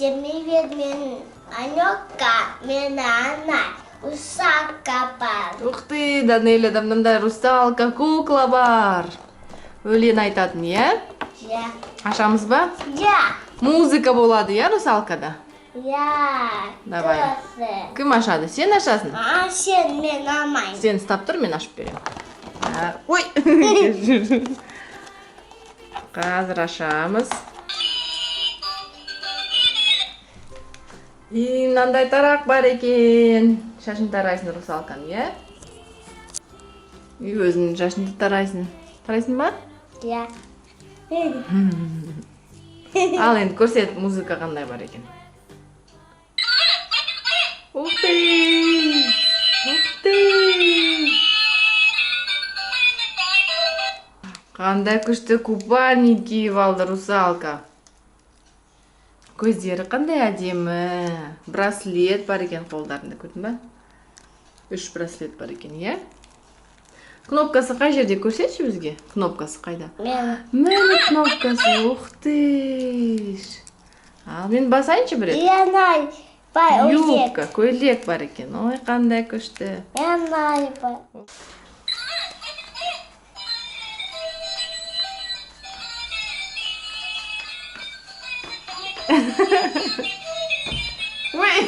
Привет, мен Анёка, мен Анна, Усака бар. Ух ты, Данелияда мындай русалка кукла бар. Өлең айтатын, иә? Я. Ашамыз ба? Я. Музыка болады, иә, русалкада? Я. Давай. Тосы. Кім ашады? Сен ашасың? Сен мен алмайын. Сен ұстап тұр, мен ашып беремін. Ой! Қазір ашамыз. Мынандай тарақ бар екен. Шашын тарайсың русалканың, иә? Өзің шашынды тарайсың. Тарайсың ба? Я. Ал енді көрсет, музыка қандай бар екен. Ух ты! Ух ты! Қандай күшті купальник киіп алды русалка. Көздері қандай әдемі. Браслет бар екен қолдарында, көрдің ба? 3 браслет бар екен, иә? Кнопкасы қай жерде, көрсетші бізге? Кнопкасы қайда? Міне кнопкасы, ух ты! Ал мен басайыншы бір рет? Я най. Бай, Юбка, көйлек бар екен. Ой, қандай күшті. Я най. Ой!